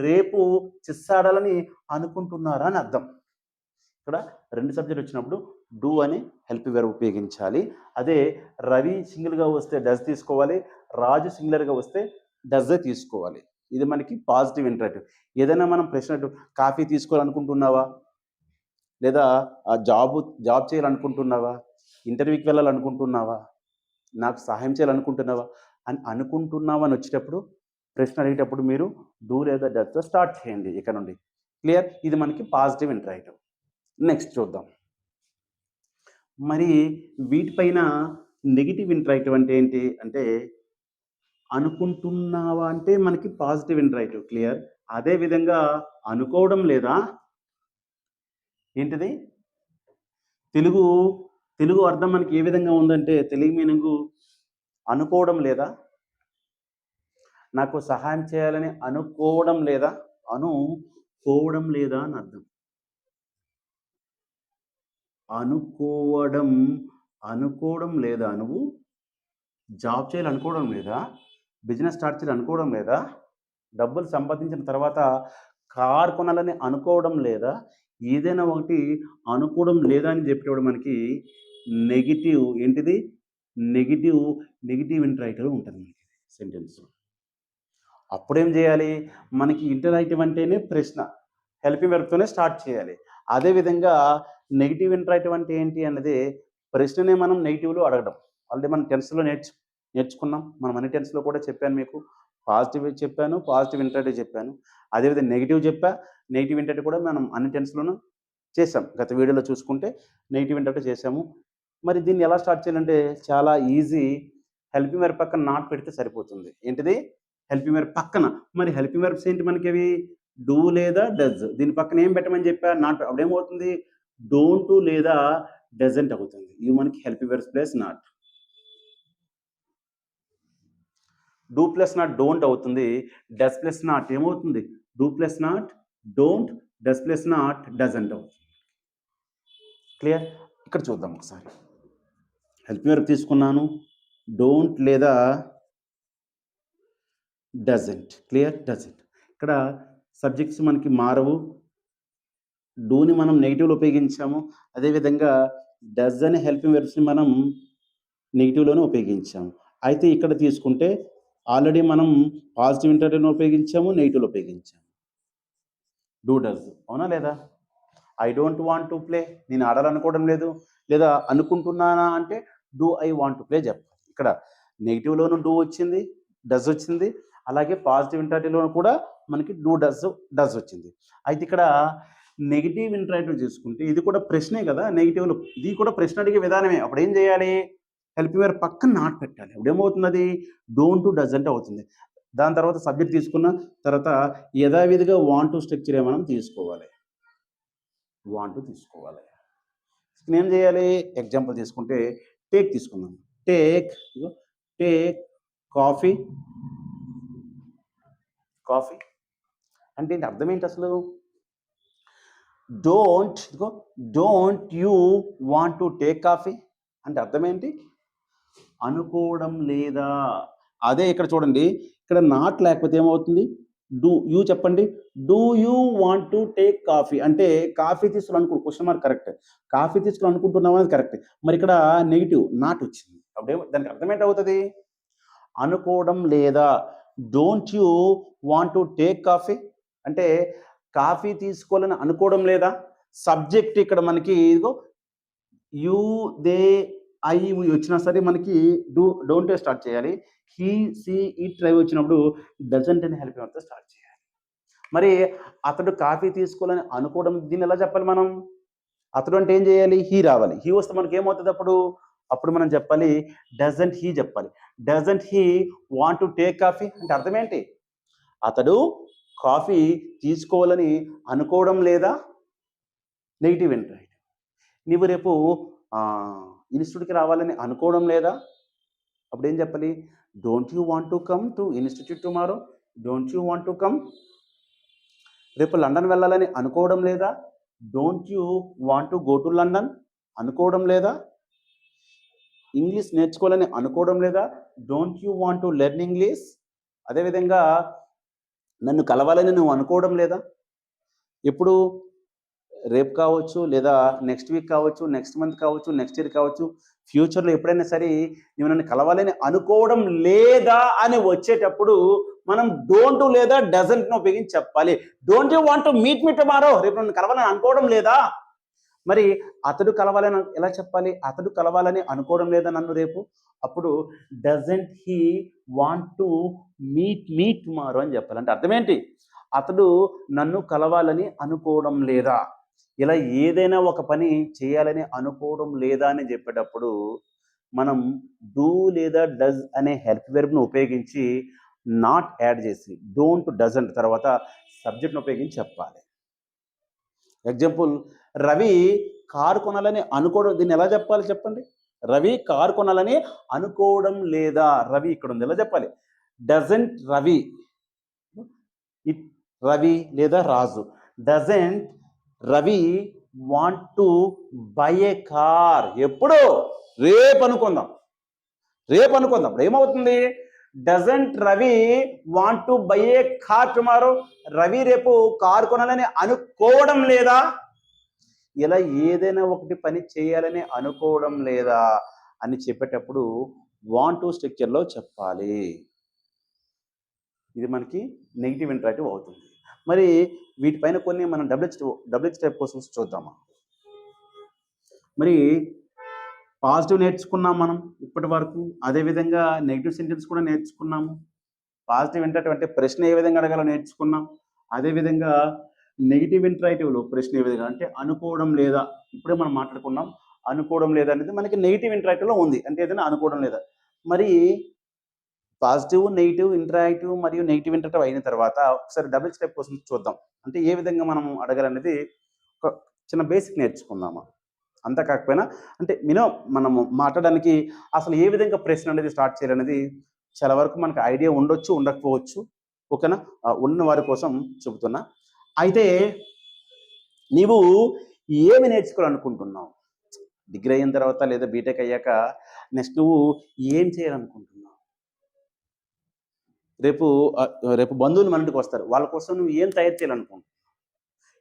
రేపు చెస్ ఆడాలని అనుకుంటున్నారా అని అర్థం. ఇక్కడ 2 సబ్జెక్ట్ వచ్చినప్పుడు డూ అని హెల్పింగ్ వర్బ్ ఉపయోగించాలి. అదే రవి సింగిల్గా వస్తే డస్ తీసుకోవాలి, రాజు సింగులర్గా వస్తే డస్ఏ తీసుకోవాలి. ఇది మనకి పాజిటివ్ ఇంటరాక్టివ్. ఏదైనా మనం ప్రశ్న, కాఫీ తీసుకోవాలనుకుంటున్నావా, లేదా జాబ్ చేయాలనుకుంటున్నావా, ఇంటర్వ్యూకి వెళ్ళాలనుకుంటున్నావా, నాకు సహాయం చేయాలనుకుంటున్నావా అని అనుకుంటున్నావా అని వచ్చేటప్పుడు ప్రశ్న అడిగేటప్పుడు మీరు డూ లేదా డస్తో స్టార్ట్ చేయండి ఇక్కడ నుండి. క్లియర్? ఇది మనకి పాజిటివ్ ఇంటరాక్టివ్. నెక్స్ట్ చూద్దాం. మరి వీటిపైన నెగిటివ్ ఇంటరాక్టివ్ అంటే ఏంటి అంటే అనుకుంటున్నావా అంటే మనకి పాజిటివ్ ఇంటరాక్టివ్. క్లియర్? అదే విధంగా అనుకోవడం లేదా ఏంటిది తెలుగు అర్థం మనకి ఏ విధంగా ఉందంటే తెలుగు మీనింగు అనుకోవడం లేదా, నాకు సహాయం చేయాలని అనుకోవడం లేదా అని అర్థం. అనుకోవడం లేదా, నువ్వు జాబ్ చేయాలనుకోవడం లేదా, బిజినెస్ స్టార్ట్ చేయాలనుకోవడం లేదా, డబ్బులు సంపాదించిన తర్వాత కార్ కొనాలని అనుకోవడం లేదా, ఏదైనా ఒకటి అనుకోవడం లేదా అని చెప్పేటప్పుడు మనకి నెగిటివ్ ఏంటిది? నెగిటివ్ ఇంటరాక్టివ్ ఉంటుంది మనకి సెంటెన్స్. అప్పుడేం చేయాలి? మనకి ఇంటరాక్టివ్ అంటేనే ప్రశ్న, హెల్పింగ్ వర్బ్తోనే స్టార్ట్ చేయాలి. అదేవిధంగా నెగిటివ్ ఇంటరాక్టివ్ అంటే ఏంటి అన్నది ప్రశ్ననే మనం నెగిటివ్లో అడగడం. ఆల్రెడీ మనం టెన్స్లో నేర్చుకున్నాం. మనం అన్ని టెన్స్లో కూడా చెప్పాను మీకు. పాజిటివ్ చెప్పాను, పాజిటివ్ ఇంటరాక్టివ్ చెప్పాను. అదేవిధంగా నెగిటివ్ చెప్పా. నెగిటివ్ ఇంటరాక్టివ్ కూడా మనం అన్ని టెన్స్లోనూ చేసాం. గత వీడియోలో చూసుకుంటే నెగిటివ్ ఇంటరాక్టివ్ చేసాము. మరి దీన్ని ఎలా స్టార్ట్ చేయాలంటే చాలా ఈజీ. హెల్పింగ్ వర్బ్ పక్కన నాట్ పెడితే సరిపోతుంది. ఏంటిది? హెల్పింగ్ వర్బ్ పక్కన. మరి హెల్పింగ్ వర్బ్స్ ఏంటి మనకి అవి? Do or does. దీని పక్కన ఏం పెట్టమని చెప్పా? నాట్. అప్పుడేమవుతుంది? డోంట్ లేదా డజంట్ అవుతుంది. ఇవి మనకి helping verbs plus not. Do plus not don't అవుతుంది. డస్ ప్లస్ నాట్ ఏమవుతుంది? Do plus not don't, does plus not doesn't అవుతుంది. క్లియర్? ఇక్కడ చూద్దాం ఒకసారి. హెల్పింగ్ వర్బ్ తీసుకున్నాను. డోంట్ లేదా డజంట్. క్లియర్? డజంట్. ఇక్కడ సబ్జెక్ట్స్ మనకి మారవు. డూని మనం నెగిటివ్లో ఉపయోగించాము. అదేవిధంగా డస్ అనే హెల్పింగ్ వర్బ్స్ని మనం నెగిటివ్లోనే ఉపయోగించాము. అయితే ఇక్కడ తీసుకుంటే ఆల్రెడీ మనం పాజిటివ్ ఇంటరాక్టివ్లో ఉపయోగించాము, నెగిటివ్లో ఉపయోగించాము. Do does. అవునా లేదా? I don't want to play. నేను ఆడాలనుకోవడం లేదు. లేదా అనుకుంటున్నానా అంటే do I want to play చెప్పాలి. ఇక్కడ నెగిటివ్లోనూ డూ వచ్చింది, డస్ వచ్చింది. అలాగే పాజిటివ్ ఇంటరాక్టివ్లో కూడా మనకి డూ డస్ వచ్చింది. అయితే ఇక్కడ నెగిటివ్ ఇంటరాక్టివ్ చూసుకుంటే ఇది కూడా ప్రశ్నే కదా. నెగిటివ్లో ఇది కూడా ప్రశ్న అడిగే విధానమే. అప్పుడు ఏం చేయాలి? హెల్పింగ్ వర్బ్ పక్కన నాట్ పెట్టాలి. అప్పుడు ఏమవుతుంది? అది డోంట్ డజంట్ అవుతుంది. దాని తర్వాత సబ్జెక్ట్ తీసుకున్న తర్వాత యథావిధిగా వాంట్ టు స్ట్రక్చర్ మనం తీసుకోవాలి. వాంట్ తీసుకోవాలి. ఏం చేయాలి? ఎగ్జాంపుల్ తీసుకుంటే టేక్ తీసుకుందాం. Take coffee. కాఫీ అంటే ఏంటి? అర్థం ఏంటి అసలు? Don't you want to take coffee అంటే అర్థం ఏంటి? అనుకోవడం లేదా. అదే ఇక్కడ చూడండి, ఇక్కడ నాట్ లేకపోతే ఏమవుతుంది? డూ. యూ చెప్పండి. Do you want to take coffee అంటే కాఫీ తీసుకోవాలనుకో. Question mark correct. కాఫీ తీసుకోవాలనుకుంటున్నామా అది కరెక్ట్. మరి ఇక్కడ నెగిటివ్ నాట్ వచ్చింది. అప్పుడేమో దానికి అర్థం ఏంటవుతుంది? అనుకోవడం లేదా. Don't you want to take coffee అంటే కాఫీ తీసుకోవాలని అనుకోవడం లేదా. సబ్జెక్ట్ ఇక్కడ మనకి ఇదిగో యూ, దే, ఐ వచ్చినా సరే మనకి డోంట్ స్టార్ట్ చేయాలి. హీ, సీ, ఇట్ ట్రై వచ్చినప్పుడు డజంట్ అని హెల్పింగ్ వర్బ్తో స్టార్ట్ చేయాలి. మరి అతడు కాఫీ తీసుకోవాలని అనుకోవడం, దీన్ని ఎలా చెప్పాలి మనం? అతడు అంటే ఏం చేయాలి? హీ రావాలి. హీ వస్తే మనకి ఏమవుతుంది అప్పుడు మనం చెప్పాలి డజంట్ హీ చెప్పాలి. Doesn't he want to take coffee అంటే అర్థం ఏంటి? అతడు కాఫీ తీసుకోవాలని అనుకోవడం లేదా. Negative interactive. నీవు రేపు ఇన్స్టిట్యూట్కి రావాలని అనుకోవడం లేదా. అప్పుడు ఏం చెప్పాలి? Don't you want to come to institute tomorrow. Don't you want to come. రేపు లండన్ వెళ్ళాలని అనుకోవడం లేదా. Don't you want to go to London. అనుకోవడం లేదా. ఇంగ్లీష్ నేర్చుకోవాలని అనుకోవడం లేదా. Don't you want to learn English. అదేవిధంగా నన్ను కలవాలని నువ్వు అనుకోవడం లేదా. ఎప్పుడు? రేపు కావచ్చు, లేదా నెక్స్ట్ వీక్ కావచ్చు, నెక్స్ట్ మంత్ కావచ్చు, నెక్స్ట్ ఇయర్ కావచ్చు, ఫ్యూచర్లో ఎప్పుడైనా సరే నువ్వు నన్ను కలవాలని అనుకోవడం లేదా అని వచ్చేటప్పుడు మనం డోంట్ లేదా డజంట్ను ఉపయోగించి చెప్పాలి. Don't you want to meet me tomorrow. రేపు నన్ను కలవాలని అనుకోవడం లేదా. మరి అతడు కలవాలని ఎలా చెప్పాలి? అతడు కలవాలని అనుకోవడం లేదా నన్ను రేపు. అప్పుడు doesn't he want to meet tomorrow అని చెప్పాలి. అంటే అర్థం ఏంటి? అతడు నన్ను కలవాలని అనుకోవడం లేదా. ఇలా ఏదైనా ఒక పని చేయాలని అనుకోవడం లేదా అని చెప్పేటప్పుడు మనం డూ లేదా డస్ అనే హెల్ప్ వెర్బ్ను ఉపయోగించి నాట్ యాడ్ చేసి డోంట్ డజంట్ తర్వాత సబ్జెక్ట్ను ఉపయోగించి చెప్పాలి. ఎగ్జాంపుల్, రవి కారు కొనాలని అనుకోవడం. దీన్ని ఎలా చెప్పాలి చెప్పండి? రవి కారు కొనాలని అనుకోవడం లేదా. రవి ఇక్కడ ఉంది, ఎలా చెప్పాలి? డజంట్ రవి. ఇట్ రవి లేదా Raju. Doesn't Ravi want to buy a car. ఎప్పుడు? రేపు అనుకుందాం. ఇప్పుడు ఏమవుతుంది? Doesn't Ravi want to buy a car tomorrow. Ravi రేపు కారు కొనాలని అనుకోవడం లేదా. ఇలా ఏదైనా ఒకటి పని చేయాలని అనుకోవడం లేదా అని చెప్పేటప్పుడు వాంట్ టు స్ట్రక్చర్లో చెప్పాలి. ఇది మనకి నెగిటివ్ ఇంటరాక్టివ్ అవుతుంది. మరి వీటిపైన కొన్ని మనం డబ్ల్యూహెచ్ టైప్ క్వశ్చన్స్ చూద్దామా. మరి పాజిటివ్ నేర్చుకున్నాం మనం ఇప్పటి వరకు. అదేవిధంగా నెగిటివ్ సెంటెన్స్ కూడా నేర్చుకున్నాము. పాజిటివ్ ఇంటరాక్టివ్ అంటే ప్రశ్న ఏ విధంగా అడగాలో నేర్చుకున్నాం. అదేవిధంగా నెగిటివ్ ఇంటరాక్టివ్‌లో ప్రశ్న ఏ విధంగా అంటే అనుకోవడం లేదా, ఇప్పుడే మనం మాట్లాడుకున్నాం. అనుకోవడం లేదా అనేది మనకి నెగిటివ్ ఇంటరాక్టివ్‌లో ఉంది. అంటే ఏదైనా అనుకోవడం లేదా. మరి పాజిటివ్, నెగిటివ్, ఇంటరాక్టివ్ మరియు నెగిటివ్ ఇంటరాక్టివ్ అయిన తర్వాత ఒకసారి డబుల్ స్టెప్ క్వెషన్స్ చూద్దాం. అంటే ఏ విధంగా మనం అడగాలనేది ఒక చిన్న బేసిక్ నేర్చుకుందాము. అంతా కాకపోయినా అంటే మినిమం మనము మాట్లాడడానికి అసలు ఏ విధంగా ప్రశ్న అనేది స్టార్ట్ చేయాలనేది చాలా వరకు మనకు ఐడియా ఉండొచ్చు, ఉండకపోవచ్చు. ఓకేనా? ఉన్న వారి కోసం చెబుతున్నా. అయితే నీవు ఏమి నేర్చుకోవాలనుకుంటున్నావు? డిగ్రీ అయిన తర్వాత లేదా బీటెక్ అయ్యాక నెక్స్ట్ నువ్వు ఏం చేయాలనుకుంటున్నావు? రేపు బంధువులు మన ఇంటికి వస్తారు. వాళ్ళ కోసం నువ్వు ఏం తయారు చేయాలనుకుంటున్నావు?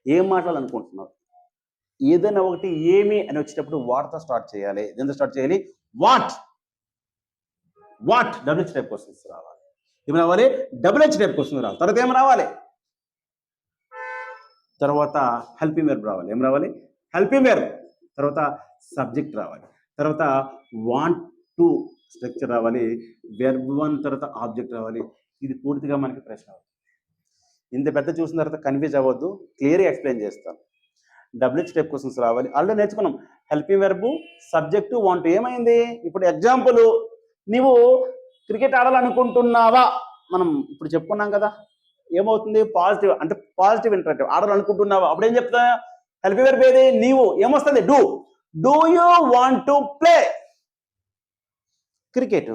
ఏం మాట్లాడాలనుకుంటున్నావు? ఏదైనా ఒకటి ఏమి అని వచ్చేటప్పుడు వాట్‌తో స్టార్ట్ చేయాలి. దేనితో స్టార్ట్ చేయాలి? వాట్ డబ్ల్యూహెచ్ టైప్ క్వెషన్స్ రావాలి. ఏమి రావాలి? డబ్ల్యూహెచ్ టైప్ క్వెషన్ రావాలి. తర్వాత ఏం రావాలి? తర్వాత హెల్పింగ్ వెర్బ్ రావాలి. ఏం రావాలి? Helping verb. తర్వాత సబ్జెక్ట్ రావాలి. తర్వాత వాంట్ టు స్ట్రక్చర్ రావాలి. వెర్బ్ 1 తర్వాత ఆబ్జెక్ట్ రావాలి. ఇది పూర్తిగా మనకి ప్రశ్న అవుతుంది. ఇంత పెద్ద చూసిన తర్వాత కన్ఫ్యూజ్ అవ్వద్దు. క్లియర్‌గా ఎక్స్‌ప్లెయిన్ చేస్తాను. డబ్ల్యూహెచ్ టైప్ క్వెషన్స్ రావాలి. ఆల్రెడీ నేర్చుకున్నాం. Helping verb, subject, want. ఏమైంది? ఇప్పుడు ఎగ్జాంపుల్ నీవు క్రికెట్ ఆడాలనుకుంటున్నావా? మనం ఇప్పుడు చెప్పుకున్నాం కదా. ఏమవుతుంది? పాజిటివ్ అంటే పాజిటివ్ ఇంటరాక్టివ్. ఆడాలనుకుంటున్నావా? అప్పుడు ఏం చెప్తా? హెల్పింగ్ వెర్బ్ ఏది? నీవు. ఏమొస్తుంది? Do you want to play cricket?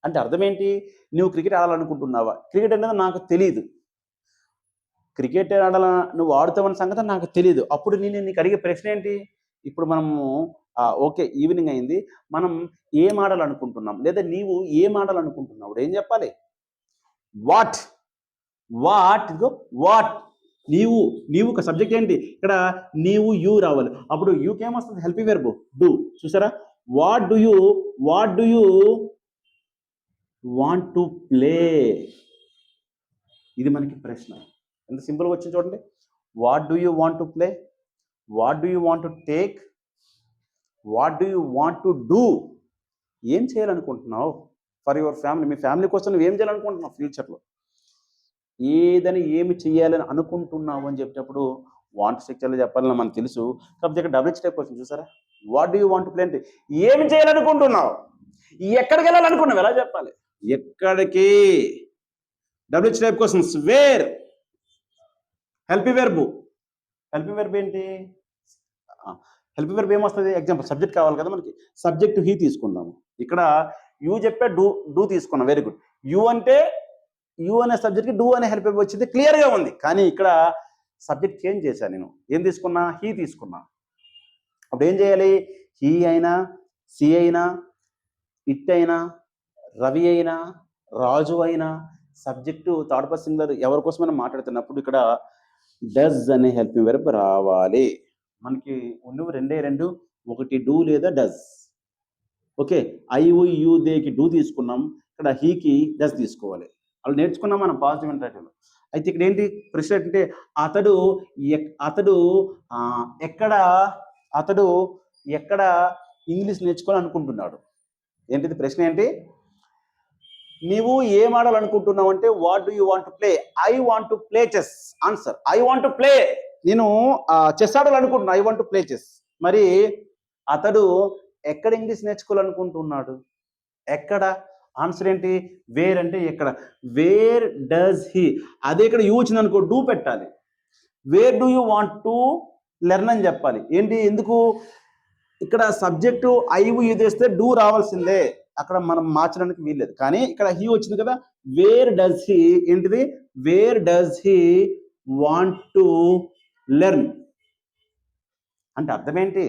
అంటే అర్థం ఏంటి? నువ్వు క్రికెట్ ఆడాలనుకుంటున్నావా? క్రికెట్ అనేది నాకు తెలీదు. క్రికెట్ నువ్వు ఆడుతావన్న సంగతి నాకు తెలీదు. అప్పుడు నేను నీకు అడిగే ప్రశ్న ఏంటి? ఇప్పుడు మనము ఓకే, ఈవినింగ్ అయింది. మనం ఏం ఆడాలనుకుంటున్నాం? లేదా నీవు ఏం ఆడాలనుకుంటున్నావు? ఏం చెప్పాలి? వాట్. ఇదిగో వాట్. నీవు ఒక సబ్జెక్ట్ ఏంటి? ఇక్కడ నీవు యూ రావాలి. అప్పుడు యూకి ఏమొస్తుంది? Helping verb do. చూసారా? What do you want to play? ఇది మనకి ప్రశ్న. ఎంత సింపుల్గా వచ్చింది చూడండి. What do you want to play? What do you want to take? What do you want to do? ఏం చేయాలనుకుంటున్నావు ఫర్ యువర్ ఫ్యామిలీ? మీ ఫ్యామిలీ కోసం నువ్వు ఏం చేయాలనుకుంటున్నావు ఫ్యూచర్లో? ఏమి చేయాలని అనుకుంటున్నావు అని చెప్పేటప్పుడు వాంట్ స్ట్రక్చర్లో చెప్పాలని మనకు తెలుసు. కాకపోతే ఇక్కడ డబ్ల్యూహెచ్ టైప్ క్వెషన్ చూసారా? What do you want to play అంటే ఏమి చేయాలనుకుంటున్నావు? ఎక్కడికి వెళ్ళాలనుకున్నావు? ఎలా చెప్పాలి? ఎక్కడికి? WH type questions. Where. Helping verb ఏంటి? హెల్పింగ్ వెర్బ్ ఏమొస్తుంది? ఎగ్జాంపుల్ సబ్జెక్ట్ కావాలి కదా మనకి. సబ్జెక్ట్ హీ తీసుకుందాము. ఇక్కడ యూ చెప్పే డూ తీసుకున్నాం. Very good. యూ అంటే యూ అనే సబ్జెక్ట్కి డూ అనే హెల్ప్ వచ్చింది, క్లియర్గా ఉంది. కానీ ఇక్కడ సబ్జెక్ట్ చేంజ్ చేశాను నేను. ఏం తీసుకున్నా? హీ తీసుకున్నా. అప్పుడు ఏం చేయాలి? హీ అయినా, సి అయినా, ఇట్ అయినా, రవి అయినా, రాజు అయినా సబ్జెక్టు థర్డ్ పర్సన్ సింగులర్ ఎవరి కోసమైనా మాట్లాడుతున్నప్పుడు ఇక్కడ డస్ అనే హెల్పింగ్ వెర్బ్ రావాలి. మనకి ఉన్నవి రెండు. ఒకటి do or does. Okay, you దేకి do తీసుకున్నాం. ఇక్కడ హీకి డస్ తీసుకోవాలి. అలా నేర్చుకున్నాం మనం పాజిటివ్ ఇంటరాక్టివ్లో. అయితే ఇక్కడ ఏంటి ప్రశ్న అంటే అతడు ఎక్కడ ఇంగ్లీష్ నేర్చుకోవాలనుకుంటున్నాడు? ఏంటిది ప్రశ్న ఏంటి? నీవు ఏం ఆడాలనుకుంటున్నావు అంటే what do you want to play? I want to play chess. Answer I want to play. నేను చెస్ ఆడాలనుకుంటున్నా. I want to play chess. మరి అతడు ఎక్కడ ఇంగ్లీష్ నేర్చుకోవాలనుకుంటున్నాడు? ఎక్కడ? ఆన్సర్ ఏంటి? వేర్ అంటే ఎక్కడ. Wear does he. అదే ఇక్కడ యూ వచ్చింది అనుకో డూ పెట్టాలి. Wear do you want to learn అని చెప్పాలి. ఏంటి? ఎందుకు? ఇక్కడ సబ్జెక్టు ఐవు యూ తెస్తే డూ రావాల్సిందే. అక్కడ మనం మార్చడానికి వీల్లేదు. కానీ ఇక్కడ హీ వచ్చింది కదా. వేర్ డస్ హీ ఏంటిది? Wear does he want to learn అంటే అర్థం ఏంటి?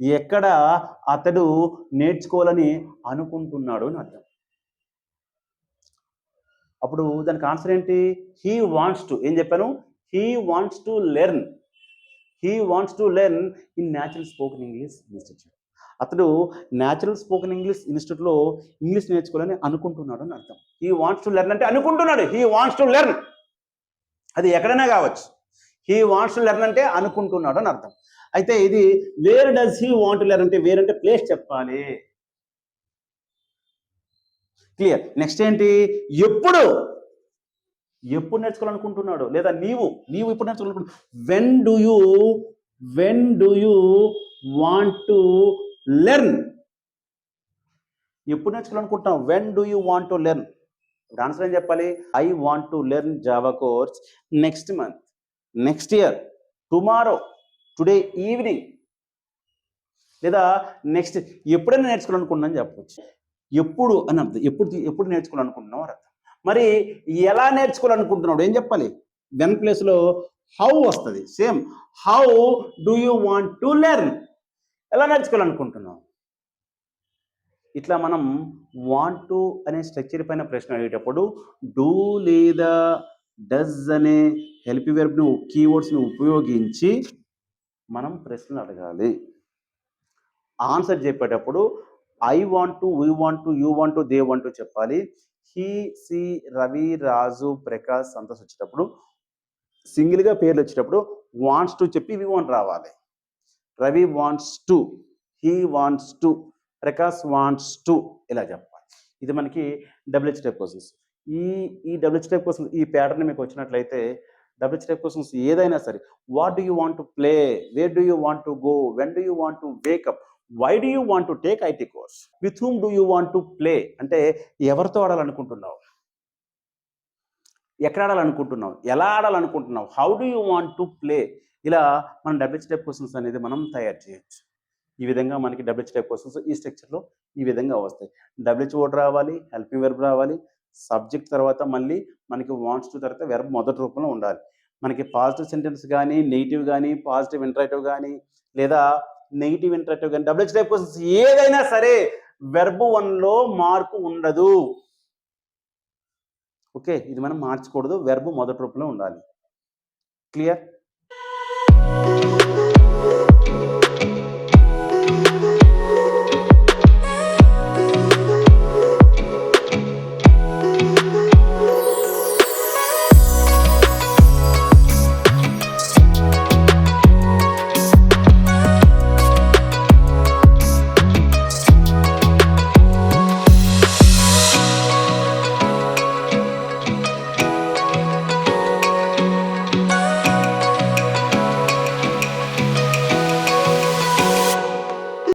ఎక్కడ అతడు నేర్చుకోవాలని అనుకుంటున్నాడు అని అర్థం. అప్పుడు దానికి ఆన్సర్ ఏంటి? He wants to. ఏం చెప్పాను? He wants to learn. He wants to learn in natural spoken English institute. అతడు న్యాచురల్ స్పోకెన్ ఇంగ్లీష్ ఇన్స్టిట్యూట్లో ఇంగ్లీష్ నేర్చుకోవాలని అనుకుంటున్నాడు అని అర్థం. హీ వాంట్స్ టు లెర్న్ అంటే అనుకుంటున్నాడు. He wants to learn. అది ఎక్కడైనా కావచ్చు. హీ వాంట్స్ టు లెర్న్ అంటే అనుకుంటున్నాడు అని అర్థం. అయితే ఇది where does he want to learn అంటే వేర్ అంటే ప్లేస్ చెప్పాలి. క్లియర్. నెక్స్ట్ ఏంటి? ఎప్పుడు ఎప్పుడు నేర్చుకోవాలనుకుంటున్నాడు, లేదా నీవు ఇప్పుడు నేర్చుకోవాలనుకుంటున్నావు. When do you want to learn? ఎప్పుడు నేర్చుకోవాలనుకుంటున్నావు? When do you want to learn? Answer ఏం చెప్పాలి? I want to learn Java course next month, next year, tomorrow, today evening, లేదా నెక్స్ట్ ఎప్పుడైనా నేర్చుకోవాలనుకుంటున్నాను చెప్పవచ్చు. ఎప్పుడు అని అర్థం. ఎప్పుడు నేర్చుకోవాలనుకుంటున్నావు అని అర్థం. మరి ఎలా నేర్చుకోవాలనుకుంటున్నాడు ఏం చెప్పాలి? వెన్ ప్లేస్లో హౌ వస్తుంది. Same, how do you want to learn? ఎలా నేర్చుకోవాలనుకుంటున్నావు? ఇట్లా మనం వాంట్ టు అనే స్ట్రక్చర్ పైన ప్రశ్న అడిగేటప్పుడు డూ లేదా డస్ అనే హెల్ప్ వెర్బ్ని కీవర్డ్స్ని ఉపయోగించి మనం ప్రశ్నలు అడగాలి. ఆన్సర్ చెప్పేటప్పుడు I want to, we want to, you want to, they want to చెప్పాలి. హీ, సి, రవి, రాజు, ప్రకాష్, సంతోష్ వచ్చేటప్పుడు సింగిల్గా పేర్లు వచ్చేటప్పుడు వాంట్స్ టు చెప్పి వి వాంట్ రావాలి. Ravi wants to, he wants to, Prakash wants to, ఇలా చెప్పాలి. ఇది మనకి డబ్ల్యూహెచ్ టైప్ క్వశ్చన్స్. ఈ డబ్ల్యూహెచ్ టైప్ క్వశ్చన్స్ ఈ ప్యాటర్న్ మీకు వచ్చినట్లయితే డబ్ల్యూహెచ్ టైప్ క్వశ్చన్స్ ఏదైనా సరే, what do you want to play, where do you want to go, when do you want to wake up, why do you want to take IT course, with whom do you want to play అంటే ఎవరితో ఆడాలనుకుంటున్నావు, ఎక్కడ ఆడాలనుకుంటున్నావు, ఎలా ఆడాలనుకుంటున్నావు, how do you want to play, ఇలా మనం WH type questions అనేది మనం తయారు చేయొచ్చు. ఈ విధంగా మనకి డబ్ల్యూహెచ్ టైప్ క్వశ్చన్స్ ఈ స్ట్రక్చర్లో ఈ విధంగా వస్తాయి. డబ్ల్యూహెచ్ వర్డ్ రావాలి, హెల్పింగ్ వెర్బ్ రావాలి, సబ్జెక్ట్ తర్వాత మళ్ళీ మనకి వాంట్స్ టు తర్వాత వెర్బ్ మొదటి రూపంలో ఉండాలి. మనకి పాజిటివ్ సెంటెన్స్ కానీ, నెగిటివ్ కానీ, పాజిటివ్ ఇంటరాక్టివ్ కానీ, లేదా నెగిటివ్ ఇంటరాక్టివ్ కానీ, డబ్ల్యూహెచ్ టైప్ క్వశ్చన్స్ ఏదైనా సరే వెర్బ్ 1లో మార్పు ఉండదు. ఓకే, ఇది మనం మార్చకూడదు. వెర్బ్ మొదటి రూపంలో ఉండాలి. క్లియర్?